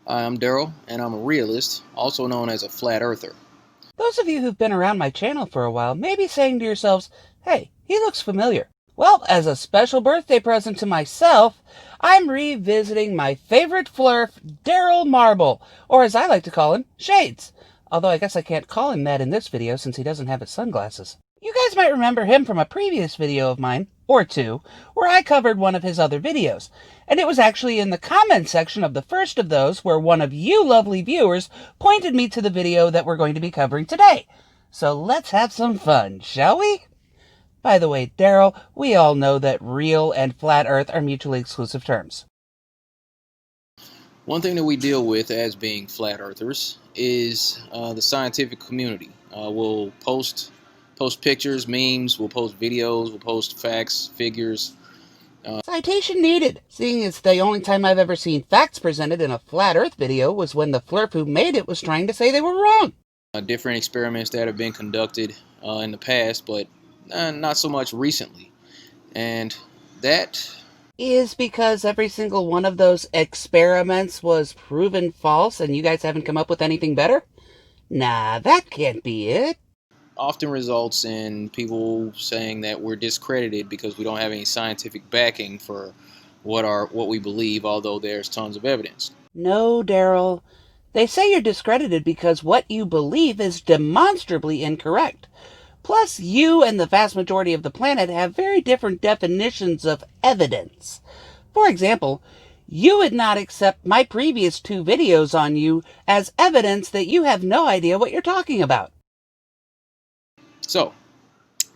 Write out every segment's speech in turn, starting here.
Hi, I'm Daryl, and I'm a realist, also known as a flat earther. Those of you who've been around my channel for a while may be saying to yourselves, hey, he looks familiar. Well, as a special birthday present to myself, I'm revisiting my favorite Flerf, Daryl Marble, or as I like to call him, Shades. Although I guess I can't call him that in this video since he doesn't have his sunglasses. You guys might remember him from a previous video of mine, or two, where I covered one of his other videos. And it was actually in the comment section of the first of those where one of you lovely viewers pointed me to the video that we're going to be covering today. So let's have some fun, shall we? By the way, Daryl, we all know that real and flat earth are mutually exclusive terms. One thing that we deal with as being flat earthers is the scientific community. We'll post pictures, memes, we'll post videos, we'll post facts, figures. Citation needed, seeing as the only time I've ever seen facts presented in a flat earth video was when the Flerf who made it was trying to say they were wrong. Different experiments that have been conducted in the past, but not so much recently. And that is because every single one of those experiments was proven false and you guys haven't come up with anything better? Nah, that can't be it. often results in people saying that we're discredited because we don't have any scientific backing for what we believe, although there's tons of evidence. No, Daryl. They say you're discredited because what you believe is demonstrably incorrect. Plus, you and the vast majority of the planet have very different definitions of evidence. For example, you would not accept my previous 2 videos on you as evidence that you have no idea what you're talking about. So,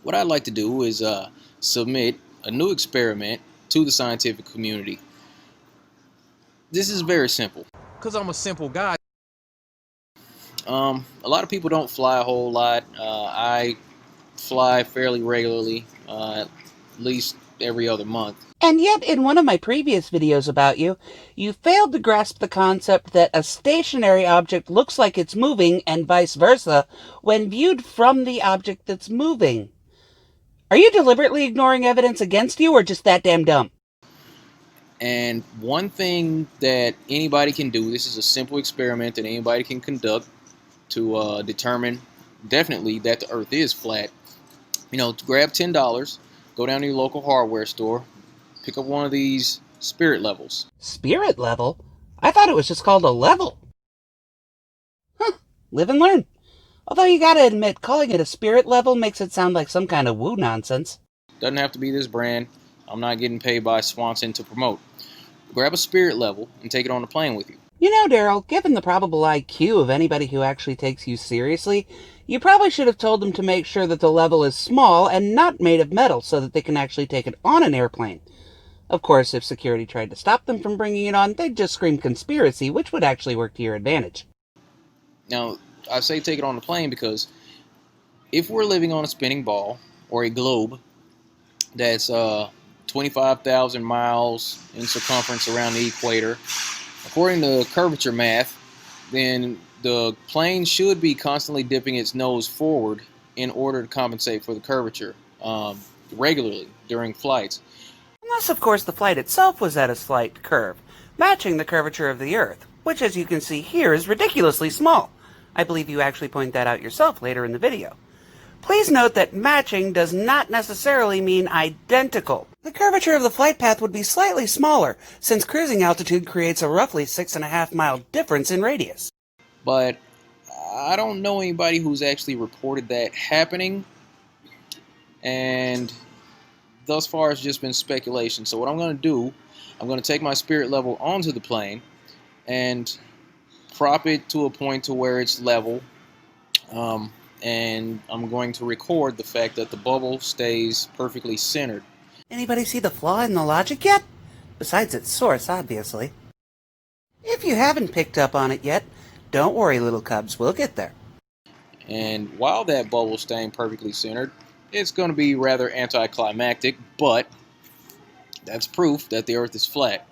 what I'd like to do is submit a new experiment to the scientific community. This is very simple. Because I'm a simple guy. A lot of people don't fly a whole lot. I fly fairly regularly, at least every other month. And yet, in one of my previous videos about you, you failed to grasp the concept that a stationary object looks like it's moving and vice versa when viewed from the object that's moving. Are you deliberately ignoring evidence against you or just that damn dumb? And one thing that anybody can do, this is a simple experiment that anybody can conduct to determine definitely that the earth is flat. You know, grab $10, go down to your local hardware store, pick up one of these spirit levels. Spirit level? I thought it was just called a level. Huh, live and learn. Although you gotta admit, calling it a spirit level makes it sound like some kind of woo nonsense. Doesn't have to be this brand. I'm not getting paid by Swanson to promote. Grab a spirit level and take it on the plane with you. You know, Daryl, given the probable IQ of anybody who actually takes you seriously, you probably should have told them to make sure that the level is small and not made of metal so that they can actually take it on an airplane. Of course, if security tried to stop them from bringing it on, they'd just scream conspiracy, which would actually work to your advantage. Now, I say take it on the plane because if we're living on a spinning ball or a globe that's 25,000 miles in circumference around the equator, according to curvature math, then the plane should be constantly dipping its nose forward in order to compensate for the curvature regularly during flights. Unless, of course, the flight itself was at a slight curve, matching the curvature of the Earth, which, as you can see here, is ridiculously small. I believe you actually point that out yourself later in the video. Please note that matching does not necessarily mean identical. The curvature of the flight path would be slightly smaller, since cruising altitude creates a roughly 6.5 mile difference in radius. But I don't know anybody who's actually reported that happening, and thus far it's just been speculation. So what I'm going to do, I'm going to take my spirit level onto the plane and prop it to a point to where it's level, and I'm going to record the fact that the bubble stays perfectly centered. Anybody see the flaw in the logic yet? Besides its source, obviously. If you haven't picked up on it yet, don't worry, little cubs, we'll get there. And while that bubble's staying perfectly centered, it's going to be rather anticlimactic, but that's proof that the Earth is flat.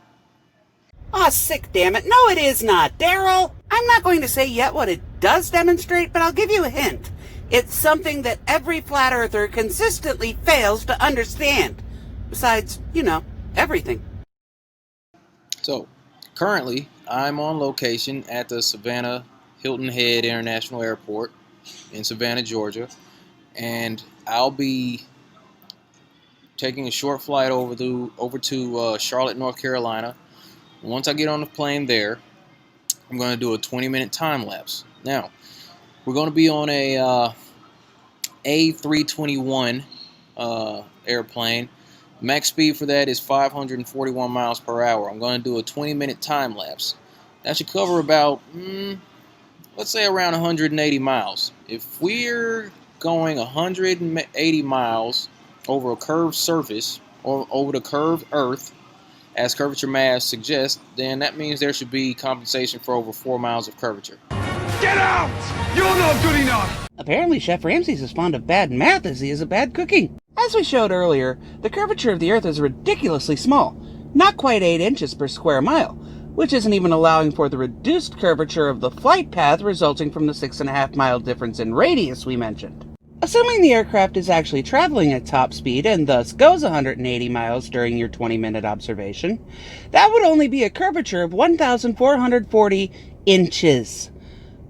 Aw, sick damn it. No, it is not, Daryl. I'm not going to say yet what it does demonstrate, but I'll give you a hint. It's something that every flat earther consistently fails to understand. Besides, everything. So, currently, I'm on location at the Savannah Hilton Head International Airport in Savannah, Georgia, and I'll be taking a short flight over to Charlotte, North Carolina. Once I get on the plane there, I'm going to do a 20-minute time lapse. Now, we're going to be on a A321 airplane. Max speed for that is 541 miles per hour. I'm going to do a 20-minute time lapse. That should cover about, let's say around 180 miles. If we're going 180 miles over a curved surface, or over the curved Earth, as curvature math suggests, then that means there should be compensation for over 4 miles of curvature. Get out! You're not good enough! Apparently, Chef Ramsay's as fond of bad math as he is of bad cooking. As we showed earlier, the curvature of the Earth is ridiculously small, not quite 8 inches per square mile, which isn't even allowing for the reduced curvature of the flight path resulting from the 6.5 mile difference in radius we mentioned. Assuming the aircraft is actually traveling at top speed and thus goes 180 miles during your 20-minute observation, that would only be a curvature of 1,440 inches,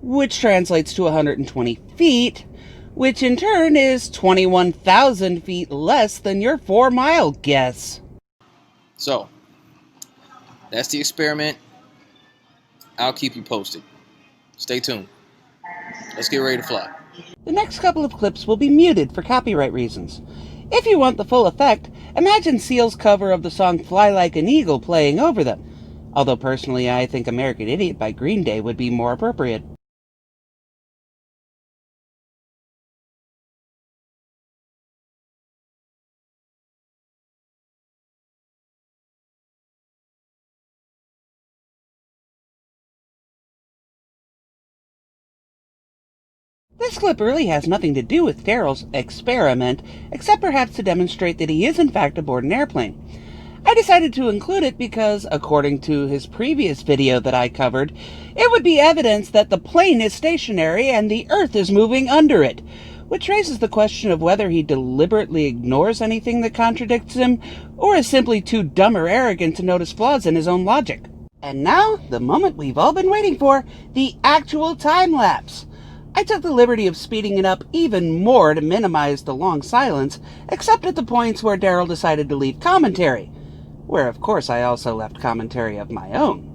which translates to 120 feet, which in turn is 21,000 feet less than your 4-mile guess. So, that's the experiment. I'll keep you posted. Stay tuned. Let's get ready to fly. The next couple of clips will be muted for copyright reasons. If you want the full effect, imagine Seal's cover of the song Fly Like an Eagle playing over them. Although personally I think American Idiot by Green Day would be more appropriate. This clip really has nothing to do with Daryl's experiment, except perhaps to demonstrate that he is in fact aboard an airplane. I decided to include it because, according to his previous video that I covered, it would be evidence that the plane is stationary and the Earth is moving under it, which raises the question of whether he deliberately ignores anything that contradicts him, or is simply too dumb or arrogant to notice flaws in his own logic. And now, the moment we've all been waiting for, the actual time-lapse. I took the liberty of speeding it up even more to minimize the long silence, except at the points where Daryl decided to leave commentary, where of course I also left commentary of my own.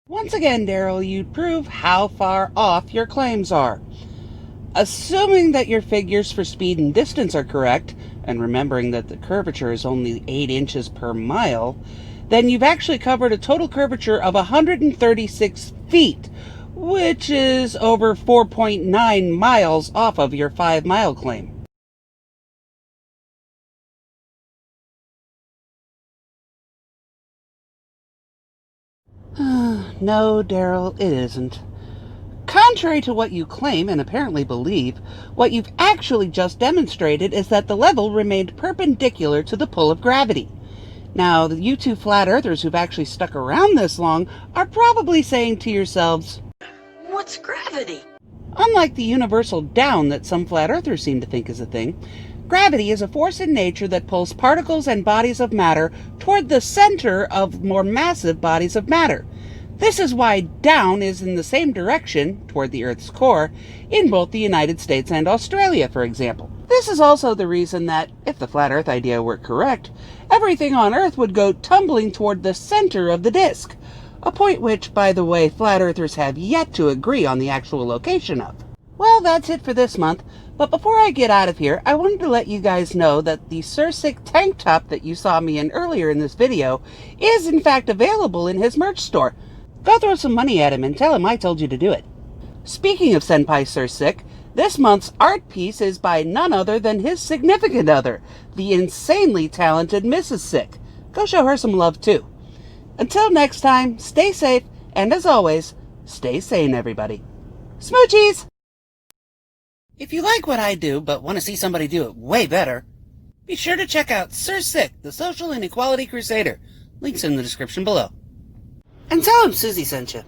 Once again, Daryl, you prove how far off your claims are. Assuming that your figures for speed and distance are correct, and remembering that the curvature is only 8 inches per mile, then you've actually covered a total curvature of 136 feet, which is over 4.9 miles off of your 5-mile claim. No, Daryl, it isn't. Contrary to what you claim and apparently believe, what you've actually just demonstrated is that the level remained perpendicular to the pull of gravity. Now, you two flat earthers who've actually stuck around this long are probably saying to yourselves, "What's gravity?" Unlike the universal down that some flat earthers seem to think is a thing, gravity is a force in nature that pulls particles and bodies of matter toward the center of more massive bodies of matter. This is why down is in the same direction, toward the Earth's core, in both the United States and Australia, for example. This is also the reason that, if the flat Earth idea were correct, everything on Earth would go tumbling toward the center of the disk, a point which, by the way, flat Earthers have yet to agree on the actual location of. Well, that's it for this month, but before I get out of here, I wanted to let you guys know that the Sursic tank top that you saw me in earlier in this video is in fact available in his merch store. Go throw some money at him and tell him I told you to do it. Speaking of Senpai Sursic, this month's art piece is by none other than his significant other, the insanely talented Mrs. Sick. Go show her some love too. Until next time, stay safe, and as always, stay sane, everybody. Smoochies! If you like what I do, but want to see somebody do it way better, be sure to check out Sursic, the Social Inequality Crusader. Links in the description below. And tell him Susie sent you.